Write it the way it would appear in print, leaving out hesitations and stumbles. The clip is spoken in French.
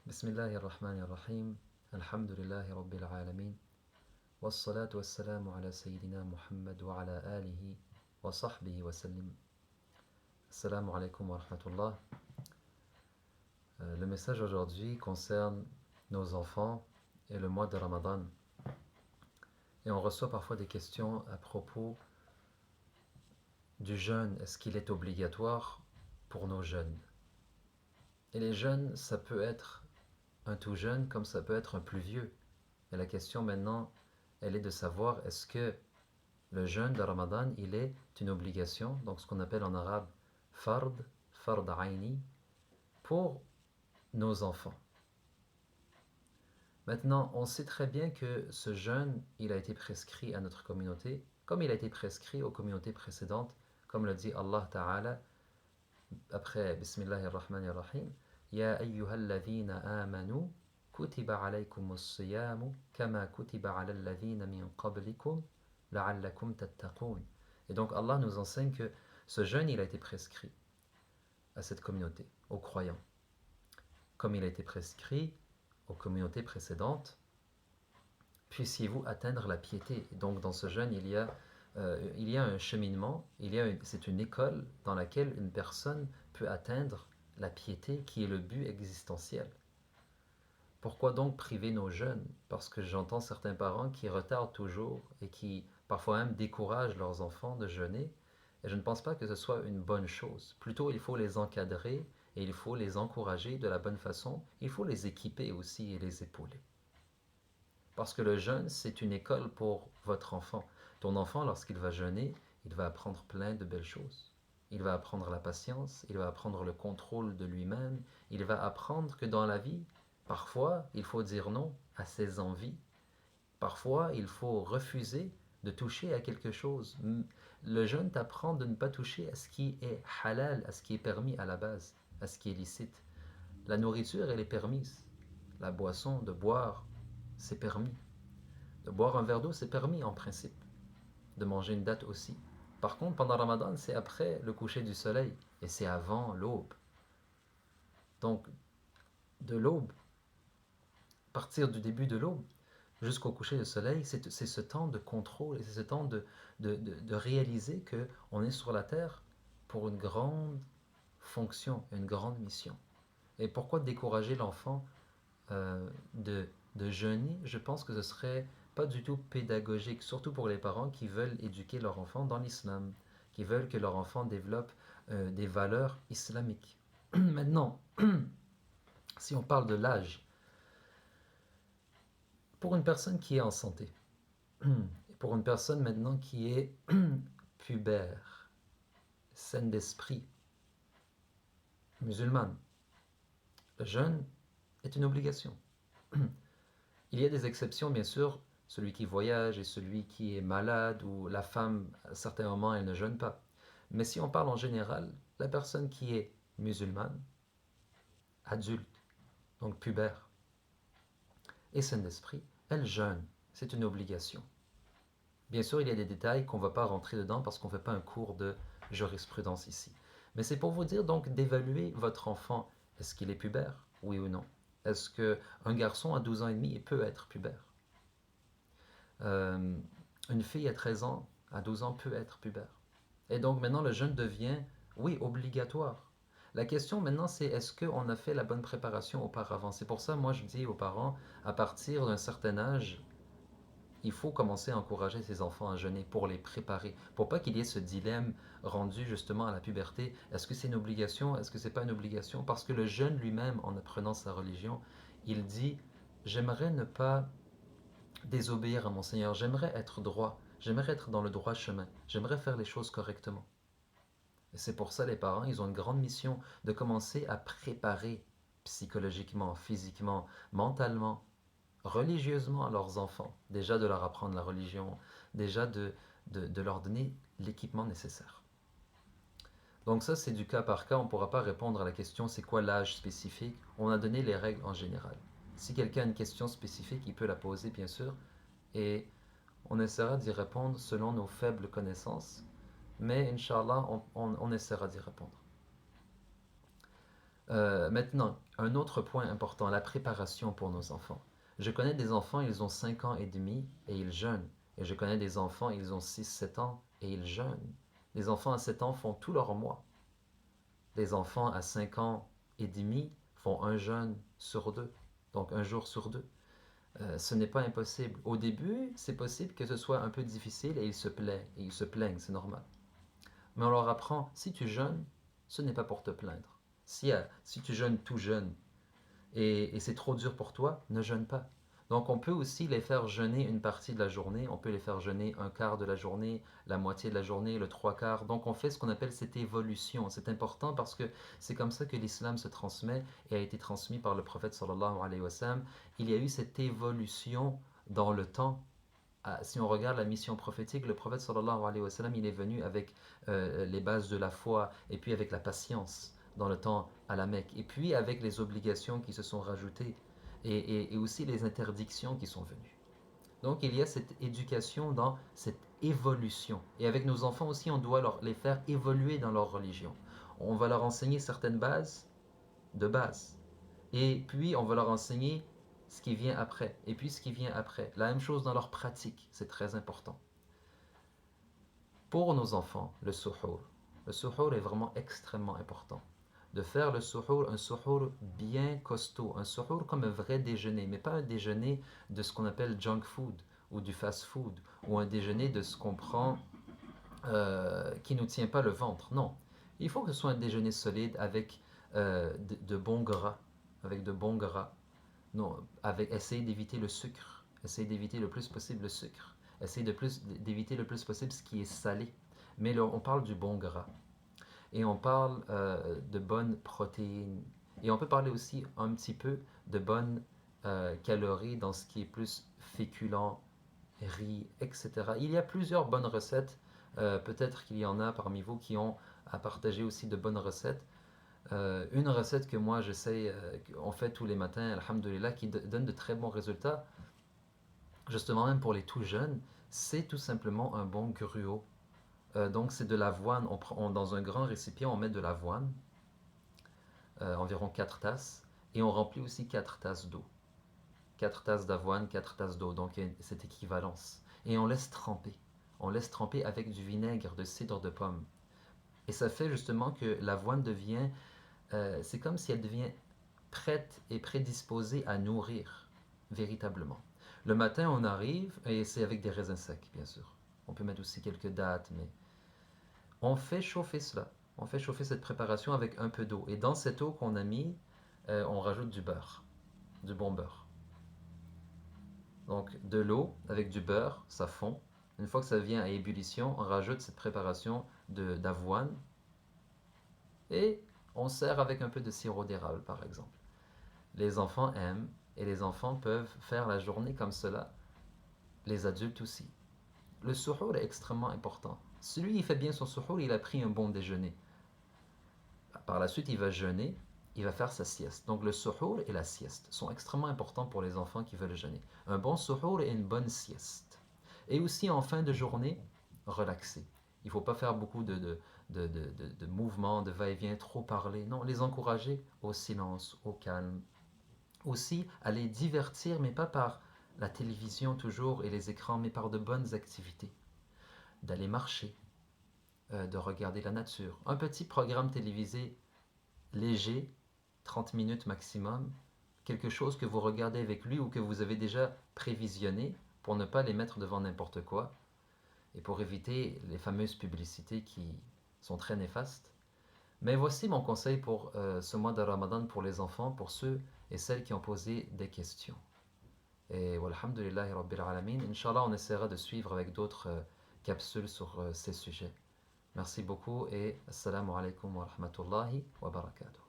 بسم الله الرحمن الرحيم الحمد لله رب العالمين والصلاة والسلام على سيدنا محمد وعلى آله وصحبه وسلم. Assalamu alaikum wa rahmatullah. Le message aujourd'hui concerne nos enfants et le mois de Ramadan. Et on reçoit parfois des questions à propos du jeûne. Est-ce qu'il est obligatoire pour nos jeunes? Et les jeunes, ça peut être un tout jeune comme ça peut être un plus vieux. Et la question maintenant, elle est de savoir est-ce que le jeûne de Ramadan, il est une obligation, donc ce qu'on appelle en arabe fard aini, pour nos enfants. Maintenant, on sait très bien que ce jeûne, il a été prescrit à notre communauté, comme il a été prescrit aux communautés précédentes, comme le dit Allah Ta'ala, après Bismillahir Rahmanir Rahim, Ya ayyuhalladhina amanu, kutiba alaykumus siyamu, kama kutiba ala alladhina min qablikum, la'allakum tattaqun. Et donc Allah nous enseigne que ce jeûne, il a été prescrit à cette communauté, aux croyants, comme il a été prescrit aux communautés précédentes. Puissiez-vous atteindre la piété. Et donc dans ce jeûne, il y a un cheminement, c'est une école dans laquelle une personne peut atteindre la piété qui est le but existentiel. Pourquoi donc priver nos jeunes? Parce que j'entends certains parents qui retardent toujours et qui parfois même découragent leurs enfants de jeûner. Et je ne pense pas que ce soit une bonne chose. Plutôt, il faut les encadrer et il faut les encourager de la bonne façon. Il faut les équiper aussi et les épauler. Parce que le jeûne, c'est une école pour votre enfant. Ton enfant, lorsqu'il va jeûner, il va apprendre plein de belles choses. Il va apprendre la patience, il va apprendre le contrôle de lui-même, il va apprendre que dans la vie, parfois, il faut dire non à ses envies. Parfois, il faut refuser de toucher à quelque chose. Le jeûne t'apprend de ne pas toucher à ce qui est halal, à ce qui est permis à la base, à ce qui est licite. La nourriture, elle est permise. La boisson, de boire, c'est permis. De boire un verre d'eau, c'est permis en principe. De manger une date aussi. Par contre, pendant Ramadan, c'est après le coucher du soleil et c'est avant l'aube. Donc, de l'aube, à partir du début de l'aube jusqu'au coucher du soleil, c'est ce temps de contrôle et c'est ce temps de réaliser qu'on est sur la terre pour une grande fonction, une grande mission. Et pourquoi décourager l'enfant de jeûner? Je pense que ce serait pas du tout pédagogique, surtout pour les parents qui veulent éduquer leur enfant dans l'islam, qui veulent que leur enfant développe des valeurs islamiques. Maintenant, si on parle de l'âge, pour une personne qui est en santé, pour une personne maintenant qui est pubère, saine d'esprit, musulmane, le jeûne est une obligation. Il y a des exceptions, bien sûr, celui qui voyage et celui qui est malade ou la femme, à certains moments, elle ne jeûne pas. Mais si on parle en général, la personne qui est musulmane, adulte, donc pubère, et saine d'esprit, elle jeûne. C'est une obligation. Bien sûr, il y a des détails qu'on ne va pas rentrer dedans parce qu'on ne fait pas un cours de jurisprudence ici. Mais c'est pour vous dire donc d'évaluer votre enfant. Est-ce qu'il est pubère? Oui ou non? Est-ce qu'un garçon à 12 ans et demi peut être pubère? Une fille à 13 ans, à 12 ans peut être pubère. Et donc maintenant le jeûne devient, oui, obligatoire. La question maintenant c'est est-ce qu'on a fait la bonne préparation auparavant? C'est pour ça moi je dis aux parents, à partir d'un certain âge, il faut commencer à encourager ses enfants à jeûner pour les préparer, pour pas qu'il y ait ce dilemme rendu justement à la puberté. Est-ce que c'est une obligation? Est-ce que c'est pas une obligation? Parce que le jeune lui-même, en apprenant sa religion, il dit, j'aimerais ne pas désobéir à mon Seigneur, j'aimerais être droit, j'aimerais être dans le droit chemin, j'aimerais faire les choses correctement. Et c'est pour ça les parents, ils ont une grande mission de commencer à préparer psychologiquement, physiquement, mentalement, religieusement leurs enfants, déjà de leur apprendre la religion, déjà de leur donner l'équipement nécessaire. Donc ça, c'est du cas par cas, on ne pourra pas répondre à la question c'est quoi l'âge spécifique, on a donné les règles en général. Si quelqu'un a une question spécifique, il peut la poser bien sûr, et on essaiera d'y répondre selon nos faibles connaissances, mais Inch'Allah, on essaiera d'y répondre. Maintenant, un autre point important, la préparation pour nos enfants. Je connais des enfants, ils ont 5 ans et demi et ils jeûnent. Et je connais des enfants, ils ont 6, 7 ans et ils jeûnent. Les enfants à 7 ans font tout leur mois. Les enfants à 5 ans et demi font un jeûne sur deux, donc un jour sur deux. Ce n'est pas impossible. Au début, c'est possible que ce soit un peu difficile et ils se plaignent, c'est normal. Mais on leur apprend, si tu jeûnes, ce n'est pas pour te plaindre. Si tu jeûnes tout jeune et c'est trop dur pour toi, ne jeûne pas. Donc on peut aussi les faire jeûner une partie de la journée, on peut les faire jeûner un quart de la journée, la moitié de la journée, le trois quarts. Donc on fait ce qu'on appelle cette évolution. C'est important parce que c'est comme ça que l'islam se transmet et a été transmis par le prophète sallallahu alayhi wa sallam. Il y a eu cette évolution dans le temps. Si on regarde la mission prophétique, le prophète sallallahu alayhi wa sallam, il est venu avec les bases de la foi et puis avec la patience dans le temps à la Mecque et puis avec les obligations qui se sont rajoutées et aussi les interdictions qui sont venues. Donc il y a cette éducation dans cette évolution. Et avec nos enfants aussi, on doit les faire évoluer dans leur religion. On va leur enseigner certaines bases de base. Et puis, on va leur enseigner ce qui vient après. Et puis, ce qui vient après. La même chose dans leur pratique. C'est très important. Pour nos enfants, le suhour. Le suhour est vraiment extrêmement important. De faire le suhour, un suhour bien costaud. Un suhour comme un vrai déjeuner. Mais pas un déjeuner de ce qu'on appelle junk food ou du fast food. Ou un déjeuner de ce qu'on prend qui ne nous tient pas le ventre. Non. Il faut que ce soit un déjeuner solide avec de bons gras. Avec de bons gras. Non, essayer d'éviter le sucre. Essayer d'éviter le plus possible le sucre. Essayer d'éviter le plus possible ce qui est salé. Mais là, on parle du bon gras. Et on parle de bonnes protéines. Et on peut parler aussi un petit peu de bonnes calories dans ce qui est plus féculent, riz, etc. Il y a plusieurs bonnes recettes. Peut-être qu'il y en a parmi vous qui ont à partager aussi de bonnes recettes. Une recette que moi j'essaye, qu'on fait tous les matins, alhamdoulilah, qui donne de très bons résultats, justement même pour les tout jeunes, c'est tout simplement un bon gruau. Donc c'est de l'avoine, dans un grand récipient on met de l'avoine, environ 4 tasses, et on remplit aussi 4 tasses d'eau. 4 tasses d'avoine, 4 tasses d'eau, donc il y a cette équivalence. Et on laisse tremper. On laisse tremper avec du vinaigre de cidre de pomme. Et ça fait justement que l'avoine devient, c'est comme si elle devient prête et prédisposée à nourrir véritablement. Le matin, on arrive, et c'est avec des raisins secs, bien sûr. On peut mettre aussi quelques dattes, mais on fait chauffer cela. On fait chauffer cette préparation avec un peu d'eau. Et dans cette eau qu'on a mis, on rajoute du beurre, du bon beurre. Donc de l'eau avec du beurre, ça fond. Une fois que ça vient à ébullition, on rajoute cette préparation d'avoine et on sert avec un peu de sirop d'érable, par exemple. Les enfants aiment et les enfants peuvent faire la journée comme cela. Les adultes aussi. Le suhour est extrêmement important. Celui qui fait bien son suhour, il a pris un bon déjeuner. Par la suite, il va jeûner, il va faire sa sieste. Donc le suhour et la sieste sont extrêmement importants pour les enfants qui veulent jeûner. Un bon suhour et une bonne sieste. Et aussi en fin de journée, relaxer. Il ne faut pas faire beaucoup de mouvements, de va-et-vient, trop parler. Non, les encourager au silence, au calme. Aussi à les divertir, mais pas par la télévision toujours et les écrans, mais par de bonnes activités. D'aller marcher, de regarder la nature. Un petit programme télévisé léger, 30 minutes maximum, quelque chose que vous regardez avec lui ou que vous avez déjà prévisionné pour ne pas les mettre devant n'importe quoi et pour éviter les fameuses publicités qui sont très néfastes. Mais voici mon conseil pour ce mois de Ramadan pour les enfants, pour ceux et celles qui ont posé des questions. Et walhamdulillahi rabbil alamin, Inch'Allah, on essaiera de suivre avec d'autres capsules sur ces sujets. Merci beaucoup et assalamu alaikum wa rahmatullahi wa barakatuh.